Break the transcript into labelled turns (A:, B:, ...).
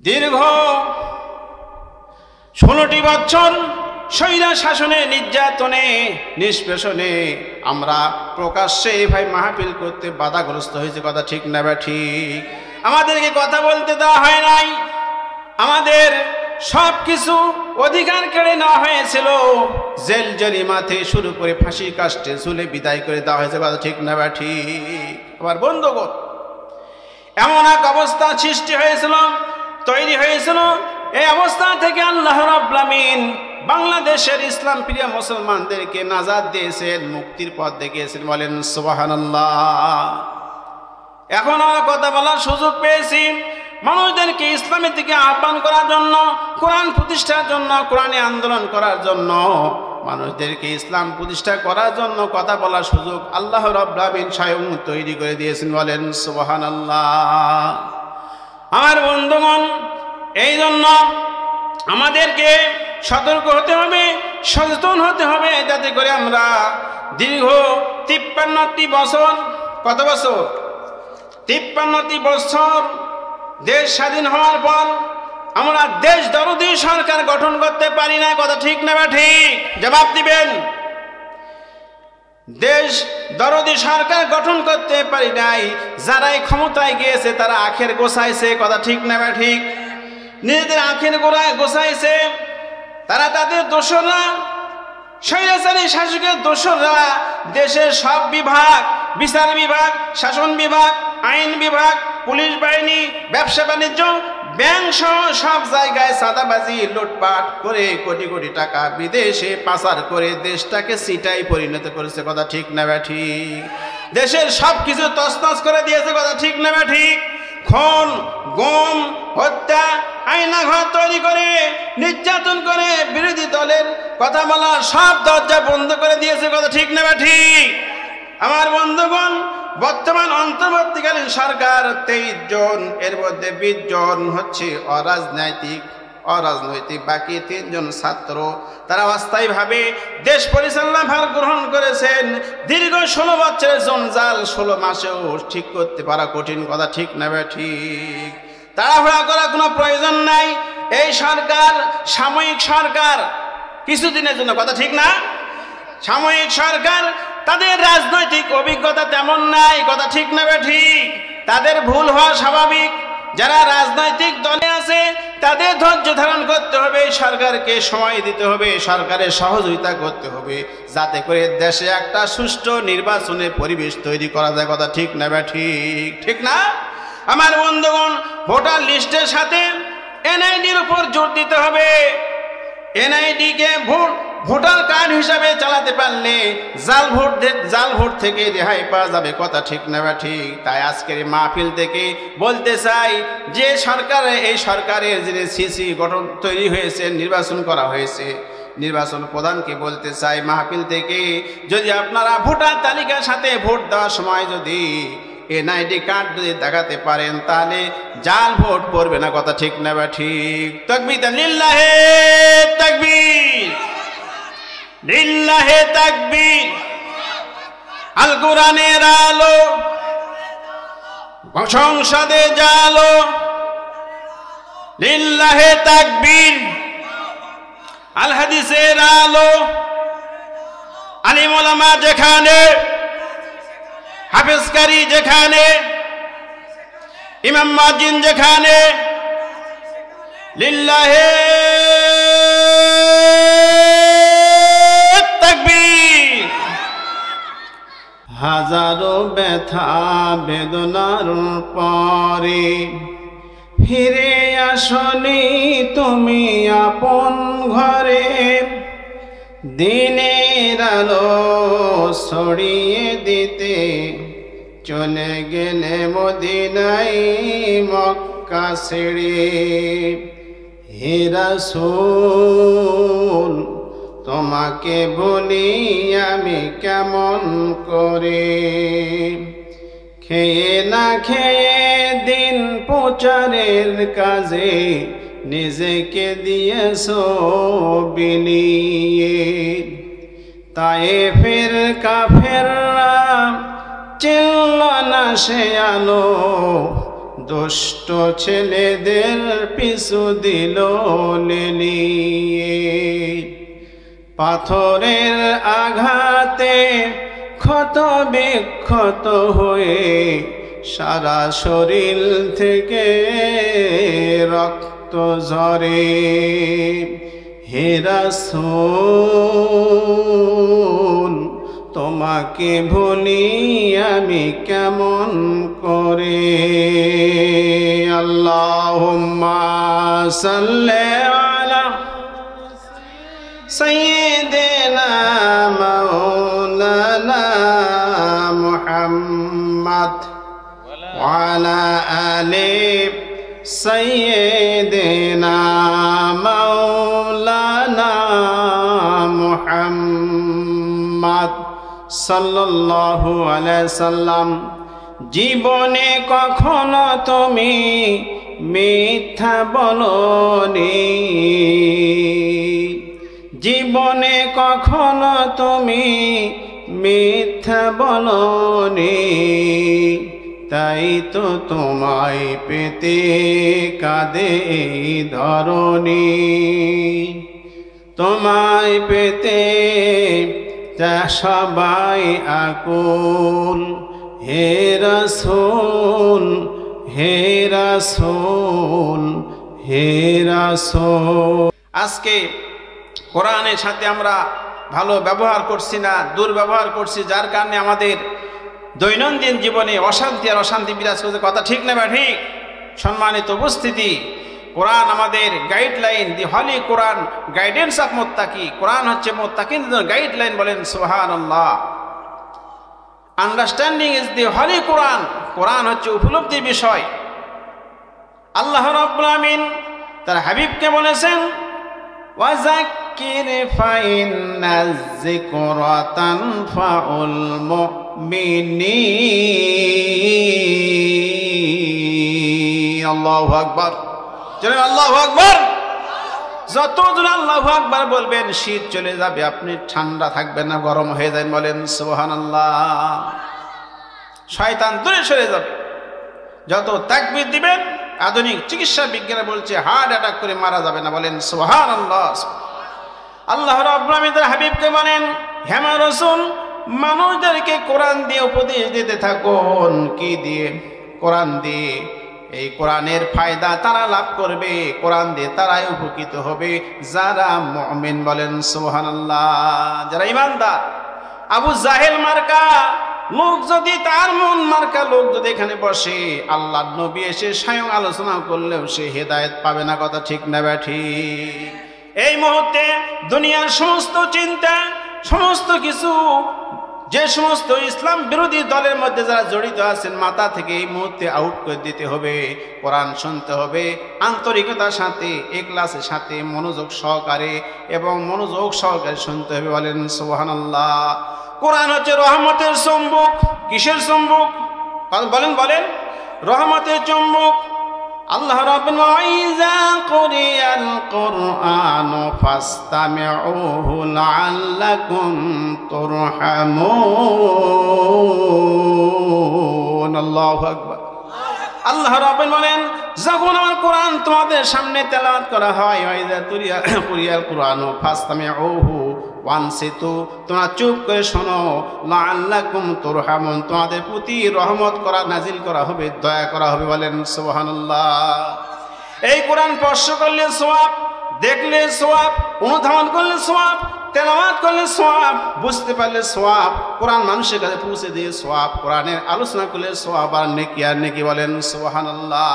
A: দীর্ঘ 16টি বছর স্বৈরা শাসনে, নির্যাতনে, নিষ্পেষণে আমরা প্রকাশ্যে ভাই মাহফিল করতে বাধাগ্রস্ত হয়েছে। কথা ঠিক না বা ঠিক? আমাদেরকে কথা বলতে দেওয়া হয় নাই, আমাদের সব কিছু অধিকার কেড়ে নেওয়া হয়েছিল, জেল জরিমাতে শুরু করে ফাঁসি কাস্টে ঝুলে বিদায় করে দেওয়া হয়েছে। কথা ঠিক না বা ঠিক? আমার বন্ধুগণ, এমন এক অবস্থা সৃষ্টি হয়েছিল, তৈরি হয়েছিল। এই অবস্থা থেকে আল্লাহ রাব্বুল আমিন বাংলাদেশের ইসলাম প্রিয় মুসলমানদেরকে নাজাত দিয়েছেন, মুক্তির পথ দেখিয়েছেন। বলেন সুবহানাল্লাহ। এখন আর কথা বলার সুযোগ পেয়েছি মানুষদেরকে ইসলামের দিকে আহ্বান করার জন্য, কোরআন প্রতিষ্ঠার জন্য, কোরআনে আন্দোলন করার জন্য, মানুষদেরকে ইসলাম প্রতিষ্ঠা করার জন্য কথা বলার সুযোগ আল্লাহ রাব্বুল আমিন স্বয়ং তৈরি করে দিয়েছেন। বলেন সুবহানাল্লাহ। আমার বন্ধুগণ, এই জন্য আমাদেরকে সতর্ক হতে হবে, সচেতন হতে হবে, যাতে করে আমরা দীর্ঘ 53টি বছর, কত বছর? 53টি বছর দেশ স্বাধীন হওয়ার পর আমরা দেশ দরদি সরকার গঠন করতে পারি না। কথা ঠিক না বা ঠিক? জবাব দিবেন। দেশ দরদি সরকার গঠন করতে পারি নাই। যারাই ক্ষমতায় গিয়েছে তারা আখের গোছাইছে। কথা ঠিক না বা ঠিক? নিজেদের আখের গোছাইছে, তারা তাদের দোসররা, স্বৈরাচারী শাসকের দোসররা দেশের সব বিভাগ, বিচার বিভাগ, শাসন বিভাগ, আইন বিভাগ, পুলিশ বাহিনী, ব্যবসা বাণিজ্য, ব্যাংক সহ সব জায়গায় চাঁদাবাজি, লুটপাট করে কোটি কোটি টাকা বিদেশে পাচার করে দেশটাকে সিটাই পরিণত করেছে। কথা ঠিক না বা ঠিক? দেশের সব কিছু তছনছ করে দিয়েছে। কথা ঠিক না বা ঠিক? খুন, গুম, হত্যা, আয়নাঘর তৈরি করে, নির্যাতন করে, বিরোধী দলের কথা বলার সব দরজা বন্ধ করে দিয়েছে। কথা ঠিক না বা ঠিক? আমার বন্ধুগণ, বর্তমান অন্তর্বর্তীকালীন সরকার 23 জন, এর মধ্যে 20 জন হচ্ছে অরাজনৈতিক, বাকি 3 জন ছাত্র। তারা অস্থায়ীভাবে দেশ পরিচালনার ভার গ্রহণ করেছেন। দীর্ঘ 16 বছরের জঞ্জাল 16 মাসেও ঠিক করতে পারা কঠিন। কথা ঠিক না বা ঠিক? তাড়াহুড়া করার কোনো প্রয়োজন নাই। এই সরকার সাময়িক সরকার, কিছুদিনের জন্য। কথা ঠিক না? সাময়িক সরকার, তাদের রাজনৈতিক অভিজ্ঞতা তেমন নাই। কথা ঠিক না বা ঠিক? তাদের ভুল হওয়া স্বাভাবিক। যারা রাজনৈতিক দলে আছে তাদের ধৈর্য ধারণ করতে হবে, সরকারকে সময় দিতে হবে, সরকারের সহযোগিতা করতে হবে, যাতে করে দেশে একটা সুষ্ঠু নির্বাচনের পরিবেশ তৈরি করা যায়। কথা ঠিক না বা ঠিক? ঠিক না? আমার বন্ধুগণ, ভোটার লিস্টের সাথে এনআইডির উপর জোর দিতে হবে। এনআইডিকে ভোটার কার্ড হিসাবে চালাতে পারলে জাল ভোট থেকে রেহাই পাওয়া যাবে। কথা ঠিক না বা ঠিক? তাই আজকের মাহফিল থেকে বলতে চাই যে এই সরকারের যে সিসি গঠন তৈরি হয়েছে, নির্বাচন করা হয়েছে, নির্বাচন প্রধানকে বলতে চাই মাহফিল থেকে, যদি আপনারা ভোটার তালিকার সাথে ভোট দেওয়ার সময় যদি এনআইডি কার্ড যদি দেখাতে পারেন তাহলে জাল ভোট পড়বে না। কথা ঠিক না বা ঠিক? তাকবীর, লিল্লাহে তাকবীর, লিল্লাহে তাকবীর। আল কোরআনের আলো, সংসদে জালো, লিল্লাহে তাকবীর। আল হাদিসের আলো, আলিম ওলামা যেখানে, হাফেজকারী যেখানে, ইমাম মুয়াজ্জিন যেখানে, লিল্লাহে তাকবীর। হাজারো ব্যথা বেদনার পরে ফিরে আসনি তুমি আপন ঘরে, দিনের আলো ছড়িয়ে দিতে চলে গেলে মদিনায় মক্কা ছেড়ে। হে রাসূল, তোমাকে বলি আমি কেমন করে, খেয়ে না খেয়ে দিন প্রচারের কাজে নিজেকে দিয়েছো বিলিয়ে। তায়েফের কাফেররা চিনল না সে আলো, দুষ্ট ছেলেদের পিছু দিল লেলিয়ে, পাথরের আঘাতে ক্ষত বিক্ষত হয়ে সারা শরীর থেকে রক্ত ঝরে। হে রাসূল তোমাকে ভুলি আমি কেমন করে। আল্লাহুম্মা সাল্লি আলা সাইয়্যিদিনা মাওলানা মুহাম্মদ ওয়া আলা আলি সাইয়্যিদিনা মাওলানা মুহাম্মদ সাল্লাল্লাহু আলাইহি সাল্লাম। জীবনে কখনো তুমি মিথ্যা বলনি, জীবনে কখনো তুমি মিথ্যা বলনি, তাই তো তোমায় পেতে কাঁদে ধরণী, তোমায় পেতে যা সবাই আকুল। হে রাসূল হে রাসূল হে রাসূল। আজকে কোরআনের সাথে আমরা ভালো ব্যবহার করছি না, দুর্ব্যবহার করছি, যার কারণে আমাদের দৈনন্দিন জীবনে অশান্তি আর অশান্তি বিরাজ করছে। কথা ঠিক না বা ঠিক? সম্মানিত উপস্থিতি, কোরআন আমাদের guideline, the holy Quran guidance of মুত্তাকি। কোরআন হচ্ছে মুত্তাকিনদের গাইডলাইন, বলেন সুবহানাল্লাহ। আন্ডারস্ট্যান্ডিং ইজ দি হলি কোরআন। কোরআন হচ্ছে উপলব্ধির বিষয়। আল্লাহ রাব্বুল আমিন তার হাবিবকে বলেছেন, ওয়াযাক্কির ফাইন্নায যিকরা তানফাউল মুমিনিন। আল্লাহু আকবার, জোরে আল্লাহু আকবার। যত জন আল্লাহু আকবার বলবেন শীত চলে যাবে, আপনি ঠান্ডা থাকবেন না, গরম হয়ে যাবেন। বলেন সুবহানাল্লাহ। শয়তান দূরে সরে যাবে। যত তাকবীর দিবেন, আধুনিক চিকিৎসা বিজ্ঞানে বলছে হার্ট অ্যাটাক করে মারা যাবে না। বলেন সুবহানাল্লাহ। আল্লাহ রাব্বুল আমিন তার হাবিবকে বলেন, হে আমার রাসূল, মানুষদেরকে কোরআন দিয়ে উপদেশ দিতে থাকুন। কি দিয়ে? কোরআন দিয়ে। এই কোরআনের ফায়দা তারা লাভ করবে, কোরআন দিয়ে তারাই উপকৃত হবে যারা মুমিন। বলেন সুবহানাল্লাহ। যারা ঈমানদার। আবু জাহেল মার্কা লোক যদি, তার মন মার্কা লোক যদি এখানে বসে, আল্লাহর নবী এসে স্বয়ং আলোচনা করলেও সে হেদায়েত পাবে না। কথা ঠিক না ব্যাঠি? এই মুহূর্তে দুনিয়ার সমস্ত চিন্তা, সমস্ত কিছু, যে সমস্ত ইসলাম বিরোধী দলের মধ্যে যারা জড়িত আছেন, মাথা থেকে এই মুহূর্তে আউট করে দিতে হবে। কোরআন শুনতে হবে আন্তরিকতার সাথে, ইখলাসের সাথে, মনোযোগ সহকারে এবং মনোযোগ সহকারে শুনতে হবে। বলেন সুবহানাল্লাহ। কোরআন হচ্ছে রহমতের চুম্বক। কিসের চুম্বক? বলেন বলেন। রহমতের চুম্বক। আল্লাহ রাব্বুল ওয়াইজা কুরিয়াল কুরআনু ফাসতামিউহু লাআল্লাকুম তুরহামুন। আল্লাহু আকবার। আল্লাহ রাব্বুল বলেন, যখন আমার কোরআন তোমাদের সামনে তেলাওয়াত করা হয়, ওয়াইজা কুরিয়াল কুরআনু ফাসতামিউহু ওয়ানসিতু, তোমরা চুপ করে শোনো, লাআল্লাকুম তুরহামুন, তোমাদের প্রতি রহমত করা নাজিল করা হবে, দয়া করা হবে। বলেন সুবহানাল্লাহ। এই কোরআন স্পর্শ করলে সওয়াব, দেখলে সওয়াব, অনুধাবন করলে সওয়াব, তেলাওয়াত করলে সওয়াব, বুঝতে পারলে সওয়াব, কোরআন মানুষের কাছে পৌঁছে দিয়ে সওয়াব, কোরআনের আলোচনা করলে সওয়াব আর নেকি আর নেকি। বলেন সুবহানাল্লাহ।